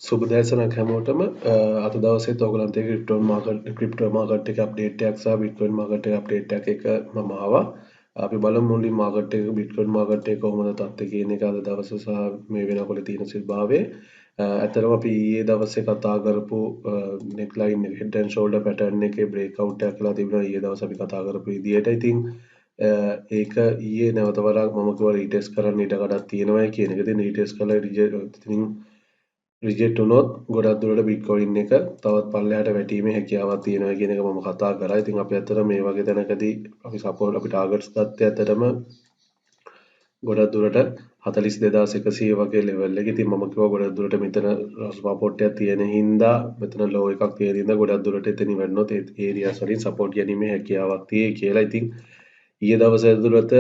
සුබ දැසනක් හැමෝටම අද දවසේත් ඔයගලන්ට ක්‍රිප්ටෝ මාකට් එකේ අප්ඩේට් එකක් සහ බිට්කොයින් මාකට් එකේ අප්ඩේට් එකක් මම ආවා. අපි බලමු මුලින් මාකට් එක බිට්කොයින් මාකට් එක කොහොමද තත්ත්වය කියන එක අද දවසේ සහ මේ වෙනකොට තියෙන ස්වභාවය. ඇත්තටම අපි ඊයේ දවසේ කතා කරපු නෙක් ලයින් එක හෙඩ් ඇන්ඩ් ෂෝල්ඩර් පැටර්න් එකේ බ්‍රේක් අවුට් එකක් කළා තිබුණා ඊයේ දවසේ අපි කතා කරපු විදියට. ඉතින් ඒක ඊයේ නැවත වරක් මම කිව්වා රීටෙස්ට් කරන්න ඉඩ කඩක් තියෙනවා කියන එක. ඉතින් රීටෙස්ට් කළා රිජෙක්ට් වුණොත් ගොඩක් දුරට බිට්කොයින් එක තවත් පල්ලෙහාට වැටීමේ හැකියාවක් තියෙනවා කියන එක මම කතා කරා. ඉතින් අපි ඇත්තට මේ වගේ තැනකදී අපි ටාගට්ස් ගත්තේ ඇත්තටම ගොඩක් දුරට 42100 වගේ ලෙවල් එක. ඉතින් මම කිව්වා ගොඩක් දුරට මෙතන සපෝට් එකක් තියෙන හින්දා මෙතන ලෝ එකක් තියෙන හින්දා ගොඩක් දුරට එතනින් වැටුණොත් ඒ ඒරියාස් වලින් සපෝට් ගැනීමේ හැකියාවක් තියෙයි කියලා. ඉතින් ඊයේ දවසේ ඇතුළත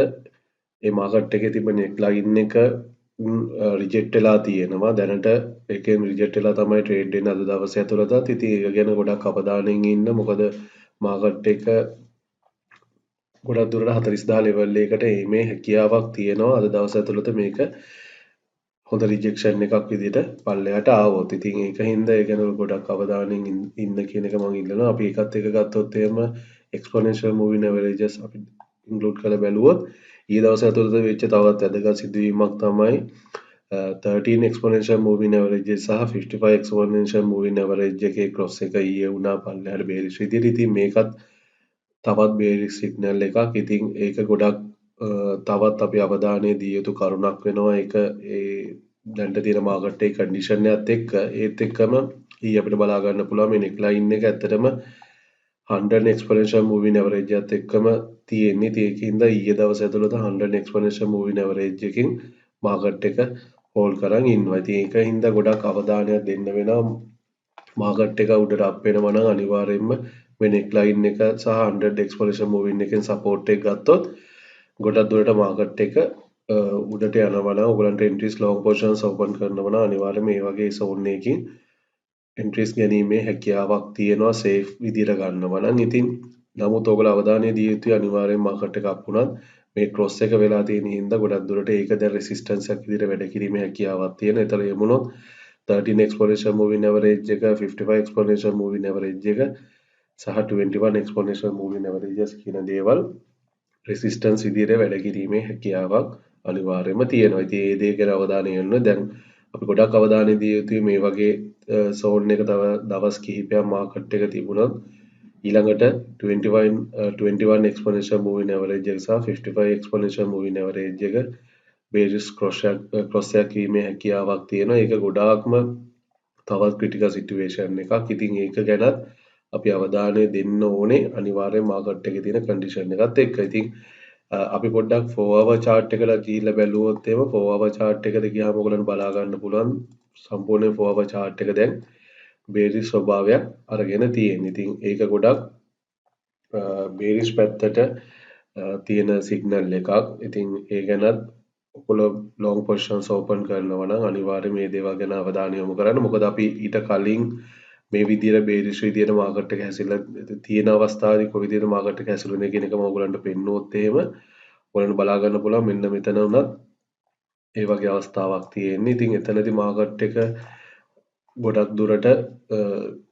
ඒ මාකට් එකේ තිබෙන නෙක් ලයින් එක රිජෙක්ට් වෙලා තියෙනවා. දැනට ඒකෙන් රිජෙක්ට් වෙලා තමයි ට්‍රේඩ් වෙන්නේ අද දවසේ ඇතුළතත්. ඉතින් ඒක ගැන ගොඩක් අවධානයෙන් ඉන්න. මොකද මාකට් එක ගොඩක් දුරට 40000 ලෙවල් එකකට එීමේ හැකියාවක් තියෙනවා. අද දවස ඇතුළත මේක හොඳ රිජෙක්ෂන් එකක් විදිහට පල්ලෙහාට ආවොත්. ඉතින් ඒක හින්දා ඒ ගැන ගොඩක් අවධානයෙන් ඉන්න කියන එක මම ඉල්ලනවා. අපි ඒකත් එක ගත්තොත් එහෙම එක්ස්පොනෙන්ෂල් මූවින් ඇවරේජස් අපි ඉන්ක්ලූඩ් කරලා බැලුවොත් ඊයේ දවස් ඇතුළත වෙච්ච තවත් වැදගත් සිදුවීමක් තමයි 13 exponential moving averages සහ 55 exponential moving average එකේ ක්‍රොස් එක ඊයේ වුණා පල්ලෙහාට බේරිෂ් විදියට. ඉතින් මේකත් තවත් බේරිෂ් සිග්නල් එකක්. ඉතින් ඒක ගොඩක් තවත් අපි අවධානය දිය යුතු කරුණක් වෙනවා. ඒක ඒ දැන්ට තියෙන මාකට් එකේ කන්ඩිෂන් එකත් එක්ක ඒත් එක්කම ඊයේ අපිට බලා ගන්න පුළුවන් මේ නෙක් ලයින් එක ඇත්තටම 100 exponential moving average එකත් එක්කම තියෙන්නේ. ඒකින්ද ඊයේ දවස් ඇතුළත 100 exponential moving average එකකින් මාකට් එක හෝල්ඩ් කරන් ඉන්නවා. ඉතින් ඒක හින්දා ගොඩක් අවධානයක් දෙන්න වෙනවා. මාකට් එක උඩට අප් වෙනවා නම් අනිවාර්යයෙන්ම මේ නෙක් ලයින් එක සහ 100 exponential moving එකෙන් සපෝට් එක ගත්තොත් ගොඩක් දුරට මාකට් එක උඩට යනවා නම් ඔයගලන්ට එන්ට්‍රීස් ලොන්ග් පොසිෂන්ස් ඕපන් කරනවා නම් අනිවාර්යයෙන් මේ වගේ සෝන් එකකින් එන්ට්‍රීස් ගැනීමේ හැකියාවක් තියෙනවා සේෆ් විදිහට ගන්නවා නම්. ඉතින් නමුත් ඔයගොල්ලෝ අවධානය දිය යුතුයි අනිවාර්යෙන් මාකට් එක අප් වුණත් මේ ක්‍රොස් එක වෙලා තියෙන හින්දා ගොඩක් දුරට ඒක දැන් රෙසිස්ටන්ස් එකක් විදිහට වැඩ කිරීමේ හැකියාවක් තියෙන. ඒතර එමුණොත් 13 exponential moving average එක 55 exponential moving average එක සහ 21 exponential moving averages කියන දේවල් රෙසිස්ටන්ස් විදිහට වැඩ කිරීමේ හැකියාවක් අනිවාර්යයෙන්ම තියෙනවා. ඉතින් ඒ දේ ගැන අවධානය යොමු දැන් අපි ගොඩක් අවධානය දිය යුතුයි මේ වගේ සෝන් එක තව දවස් කිහිපයක් මාකට් එක තිබුණොත් ඊළඟට 21 exponential moving average එක සහ 55 exponential moving average එක බේරිස් ක්‍රොස් එකක් වීමේ හැකියාවක් තියෙනවා. ඒක ගොඩාක්ම තවත් ක්‍රිටිකල් සිටුේෂන් එකක්. ඉතින් ඒක ගැනත් අපි අවධානය දෙන්න ඕනේ අනිවාර්යෙන් මාකට් එකේ තියෙන කන්ඩිෂන් එකත් එක්ක. ඉතින් අපි පොඩ්ඩක් 4 hour chart එකට ගිහිල්ලා බැලුවොත් එහෙම 4 hour chart එකට ගියාම ඔයගලන්ට බලා ගන්න පුළුවන් සම්පූර්ණ 4 hour chart එක දැන් බේරිස් ස්වභාවයක් අරගෙන තියෙන. ඉතින් ඒක ගොඩක් බේරිස් පැත්තට තියෙන සිග්නල් එකක්. ඉතින් ඒ ගැනත් ඔයගොල්ලෝ ලොන්ග් පොසිෂන්ස් ඕපන් කරනවා නම් අනිවාර්යයෙන් මේ දේවල් ගැන අවධානය යොමු කරන්න. මොකද අපි ඊට කලින් මේ විදිහට බේරිෂ් විදිහට මාකට් එක හැසිරලා තියෙන අවස්ථාවේ කොයි විදිහට මාකට් එක හැසිරුනේ කියන එක මම ඔයගලන්ට පෙන්නුවොත් එහෙම ඔයගලන්ට බලා ගන්න පුළුවන් මෙන්න මෙතන උනත් ඒ වගේ අවස්ථාවක් තියෙන්නේ. ඉතින් එතනදී මාකට් එක ගොඩක් දුරට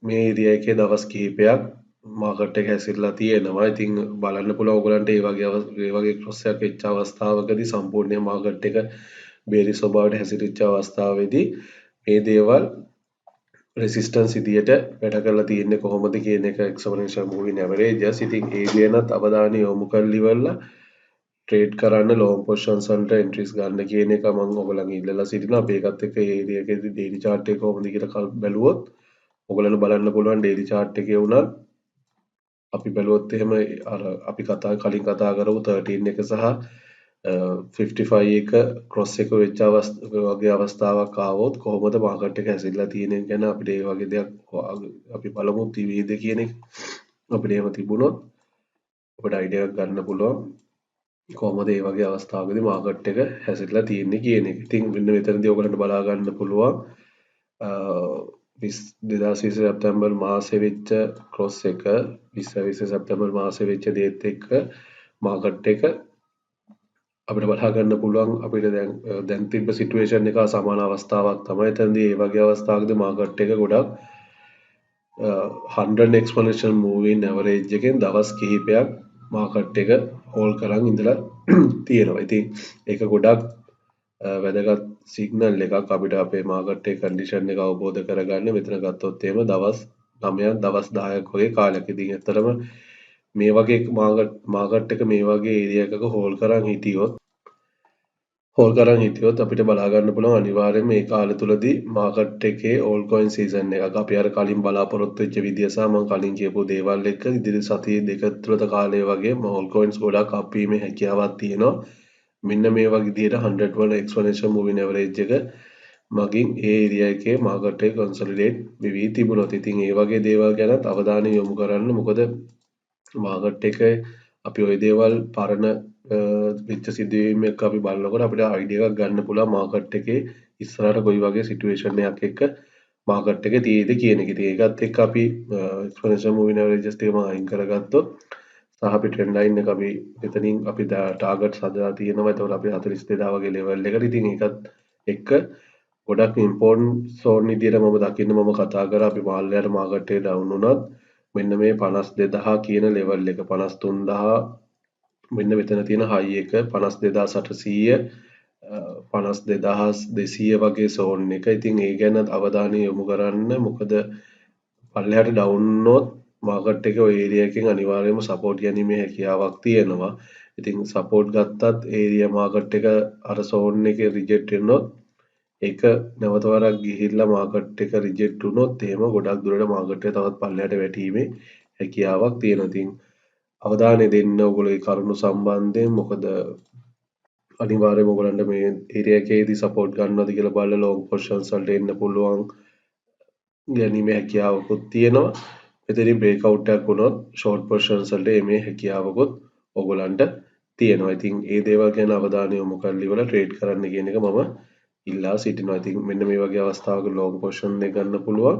මේ ඒරියා එකේ දවස් කිහිපයක් මාකට් එක හැසිරලා තියෙනවා. ඉතින් බලන්න පුළුවන් ඔයගලන්ට ඒ වගේ ක්‍රොස් එකක් වෙච්ච අවස්ථාවකදී සම්පූර්ණ මාකට් එක බේරි ස්වභාවයට හැසිරිච්ච අවස්ථාවේදී මේ දේවල් රෙසිස්ටන්ස් විදියට වැඩ කරලා තියෙන්නේ කොහොමද කියන එක එක්ස්පොනෙන්ෂල් මූවින් ඇවරේජස්. ඉතින් ඒ ගැනත් අවධානය යොමු කරලා ඉවරලා ට්‍රේඩ් කරන්න ලොන්ග් පොසිෂන්ස් වලට එන්ට්‍රීස් ගන්න කියන එක මම ඔයගලගෙන් ඉල්ලලා සිටිනවා. අපි ඒකත් එක්ක ඒ ඒරියා එකේදී ඩේලි chart එක කොහොමද කියලා බැලුවොත් ඔයගලන්ට බලන්න පුළුවන් ඩේලි chart එකේ උනත් අපි බැලුවොත් එහෙම අර අපි කලින් කතා කරපු 13 එක සහ 55 එක ක්‍රොස් එක වෙච්ච වගේ අවස්ථාවක් ආවොත් කොහොමද මාකට් එක හැසිරලා තියෙන්නේ ගැන අපිට ඒ වගේ දෙයක් අපි බලමු තියේද කියන එක. අපිට එහෙම තිබුණොත් අපිට අයිඩියා එකක් ගන්න පුළුවන් කොහොමද ඒ වගේ අවස්ථාවකදී මාකට් එක හැසිරලා තියෙන්නේ කියන එක. ඉතින් මෙන්න මෙතනදී ඔයගලන්ට බලා ගන්න පුළුවන් 2020 සැප්තැම්බර් මාසේ වෙච්ච ක්‍රොස් එක 2020 සැප්තැම්බර් මාසේ වෙච්ච දේත් එක්ක මාකට් එක අපිට බලා ගන්න පුළුවන් අපිට දැන් තිබ්බ සිටුේෂන් එක සමාන අවස්ථාවක් තමයි. එතනදී ඒ වගේ අවස්ථාවකදී මාකට් එක ගොඩක් 100 එක්ස්පොනෙන්ෂල් මූවින් ඇවරේජ් එකෙන් දවස් කිහිපයක් මාකට් එක හෝල් කරන් ඉඳලා තියෙනවා. ඉතින් ඒක ගොඩක් වැදගත් සිග්නල් එකක් අපිට අපේ මාකට් එකේ කන්ඩිෂන් එක අවබෝධ කරගන්න. මෙතන ගත්තොත් එහෙම දවස් 9ක් දවස් 10ක් වගේ කාලයක්. ඉතින් ඇත්තටම මේ වගේ මාකට් එක මේ වගේ ඒරියා එකක හෝල් කරන් හිටියොත් අපිට බලා ගන්න පුළුවන් අනිවාර්යයෙන්ම මේ කාලය තුලදී මාකට් එකේ ඕල් කොයින් සීසන් එකක් අපි අර කලින් බලාපොරොත්තු වෙච්ච විදිය සහ මම කලින් කියපු දේවල් එක්ක ඉදිරි සතිය දෙක තුනක කාලය වගේ ඕල් කොයින්ස් ගොඩක් අප් වීමේ හැකියාවක් තියෙනවා. මෙන්න මේ වගේ විදියට 100 වල එක්ස්පොනෙන්ෂල් මූවින් ඇවරේජ් එක මගින් ඒ ඒරියා එකේ මාකට් එක කන්සොලිඩේට් වෙවි තිබුණොත් ඉතින් ඒ වගේ දේවල් ගැනත් අවධානය යොමු කරන්න. මොකද මාකට් එක අපි ওই දේවල් පරණ වෙච්ච සිදුවීම් එක්ක අපි බලනකොට අපිට අයිඩියා එකක් ගන්න පුළුවන් මාකට් එකේ ඉස්සරහට කොයි වගේ සිටුේෂන් එකක් එක්ක මාකට් එක තියෙයිද කියන එක. ඉතින් ඒකත් එක්ක අපි එක්ස්පොනෙන්ෂල් මූවින් ඇවරේජස් ටික අයින් කරගත්තොත් සහ අපි ට්‍රෙන්ඩ් ලයින් එක අපි එතනින් අපි ටාගට්ස් හදලා තියෙනවා. එතකොට අපි 42000 වගේ ලෙවල් එකට. ඉතින් ඒකත් එක්ක ගොඩක් ඉම්පෝර්ටන්ට් සෝන් විදියට මම කතා කරා අපි මාල්ලයට මාකට් එක ඩවුන් වුණත් මෙන්න මේ 52000 කියන ලෙවල් එක 53000 මෙන්න මෙතන තියෙන හයි එක 52800 52200 වගේ සෝන් එක. ඉතින් ඒ ගැන අවධානය යොමු කරන්න. මොකද පල්ලෙහාට ඩවුන් වුණොත් මාකට් එකේ ඔය ඒරියා එකෙන් අනිවාර්යයෙන්ම සපෝට් ගැනීමේ හැකියාවක් තියෙනවා. ඉතින් සපෝට් ගත්තත් ඒරියා මාකට් එක අර සෝන් එකේ රිජෙක්ට් වෙනොත් ඒක නැවත වරක් ගිහිල්ලා මාකට් එක රිජෙක්ට් වුණොත් එහෙම ගොඩක් දුරට මාකට් එක තවත් පල්ලෙහාට වැටීමේ හැකියාවක් තියෙනවා. ඉතින් අවධානය දෙන්න ඔයගොල්ලෝ කරුණු සම්බන්ධයෙන්. මොකද අනිවාර්යයෙන්ම ඔයගොල්ලන්ට මේ ඒරියා එකේදී සපෝට් ගන්නවද කියලා බලලා ලොන්ග් පොසිෂන්ස් වලට එන්න පුළුවන් ගැනීමේ හැකියාවකුත් තියෙනවා. මෙතනින් බ්‍රේක් අවුට් එකක් වුණොත් ෂෝට් පොසිෂන්ස් වලට එීමේ හැකියාවකුත් ඔයගොල්ලන්ට තියෙනවා. ඉතින් ඒ දේවල් ගැන අවධානය යොමු කරලා ඉවර ට්‍රේඩ් කරන්න කියන එක මම ඉල්ලා සිටිනවා. ඉතින් මෙන්න මේ වගේ අවස්ථාවක ලොන්ග් පොසිෂන් එක ගන්න පුළුවන්.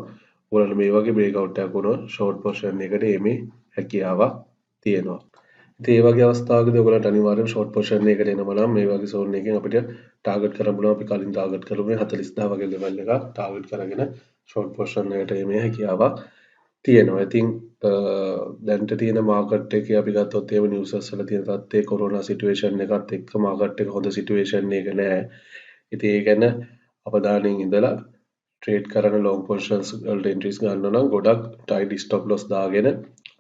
ඔයගොල්ලන්ට මේ වගේ බ්‍රේක් අවුට් එකක් වුණොත් ෂෝට් පොසිෂන් එකට එීමේ හැකියාවක් තියෙනවා. ඉතින් ඒ වගේ අවස්ථාවකදී ඔයගොල්ලන්ට අනිවාර්යයෙන් ෂෝට් පොසිෂන් එකකට එනවා නම් මේ වගේ සෝන් එකකින් අපිට ටාගට් කරන්න පුළුවන්. අපි කලින් ටාගට් කරපු 40000 වගේ ලෙවල් එකක් ටාගට් කරගෙන ෂෝට් පොසිෂන් එකට එීමේ හැකියාවක් තියෙනවා. ඉතින් දැන්ට තියෙන මාකට් එකේ අපි ගත්තොත් එහෙම නිව්සස් වල තියෙන තත්ත්වයේ කොරෝනා සිටුේෂන් එකත් එක්ක මාකට් එක හොඳ සිටුේෂන් එක නෑ. ඉතින් ඒ ගැන අවධානයෙන් ඉඳලා ට්‍රේඩ් කරන ලොන්ග් පොසිෂන්ස් වලට එන්ට්‍රීස් ගන්න නම් ගොඩක් ටයිට් ස්ටොප් ලොස් දාගෙන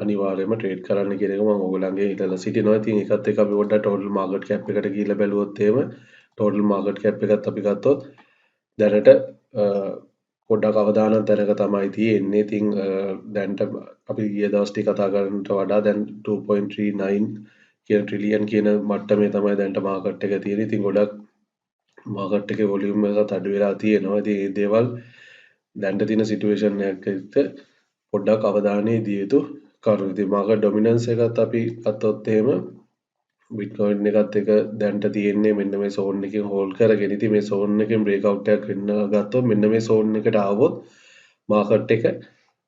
අනිවාර්යයෙන්ම ට්‍රේඩ් කරන්න කියන එක මම ඔයගොල්ලන්ගේ ඉල්ලලා සිටිනවා. ඉතින් ඒකත් එක්ක අපි පොඩ්ඩක් ටෝටල් මාකට් කැප් එකට ගිහිල්ලා බැලුවොත් එහෙම ටෝටල් මාකට් කැප් එකත් අපි ගත්තොත් දැනට පොඩ්ඩක් අවදානම් තැනක තමයි තියෙන්නේ. ඉතින් දැන්ට අපි ගිය දවස් ටික කතා කරනට වඩා දැන් 2.39 කියන ට්‍රිලියන් කියන මට්ටමේ තමයි දැන්ට මාකට් එක තියෙන්නේ. ඉතින් ගොඩක් මාකට් එකේ වොලියුම් එකත් අඩු වෙලා තියෙනවා. ඉතින් මේ දේවල් දැන්ට තියෙන සිටුේෂන් එකක පොඩ්ඩක් අවධානය දිය යුතු කරුණු. ඉතින් මාකට් ඩොමිනන්ස් එකත් අපි ගත්තොත් එහෙම බිට්කොයින් එකත් එක දැන්ට තියෙන්නේ මෙන්න මේ සෝන් එකෙන් හෝල්ඩ් කරගෙන. ඉතින් මේ සෝන් එකෙන් බ්‍රේක් අවුට් එකක් වෙන්න ගත්තොත් මෙන්න මේ සෝන් එකට ආවොත් මාකට් එක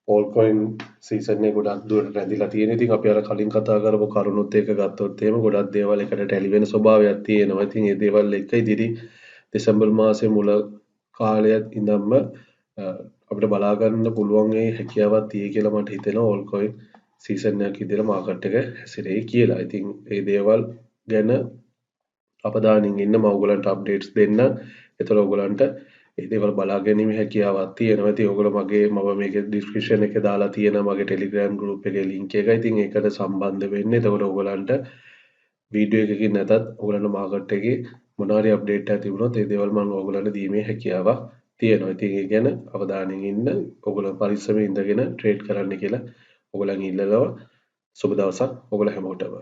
ඕල් කොයින් සීසන් එක ගොඩක් දුරට රැඳිලා තියෙන. ඉතින් අපි අර කලින් කතා කරපු කරුණුත් එක්ක ගත්තොත් එහෙම ගොඩක් දේවල් එකට ටැලි වෙන ස්වභාවයක් තියෙනවා. ඉතින් මේ දේවල් එක්ක ඉදිරි දෙසැම්බර් මාසයේ මුල කාලයත් ඉඳන්ම අපිට බලා ගන්න පුළුවන් ඒ හැකියාවක් තියෙයි කියලා මට හිතෙනවා ඕල් කොයින් සීසන් එකක් විදිහට මාකට් එක හැසිරෙයි කියලා. ඉතින් මේ දේවල් ගැන අවධානයෙන් ඉන්න මම ඔයගලන්ට අප්ඩේට්ස් දෙන්න. ඒතර ඔයගලන්ට මේ දේවල් බලා ගැනීමේ හැකියාවක් තියෙනවා. ඉතින් ඔයගොල්ලෝ මම මේකේ ඩිස්ක්‍රිප්ෂන් එකේ දාලා තියෙනවා මගේ ටෙලිග්‍රෑම් ගෲප් එකේ ලින්ක් එක. ඉතින් ඒකට සම්බන්ධ වෙන්න. එතකොට ඔයගලන්ට වීඩියෝ එකකින් නැතත් ඔයගලන්ට මාකට් එකේ මොනවා හරි අප්ඩේට් එකක් තිබුණොත් ඒ දේවල් මම ඔයගලන්ට දීමේ හැකියාවක් තියෙනවා. ඉතින් ඒ ගැන අවධානයෙන් ඉන්න. ඔයගොල්ලෝ පරිස්සමෙන් ඉඳගෙන ට්‍රේඩ් කරන්න කියලා ඔයගලන් ඉල්ලනවා. සුබ දවසක් ඔයගොල්ලෝ හැමෝටම.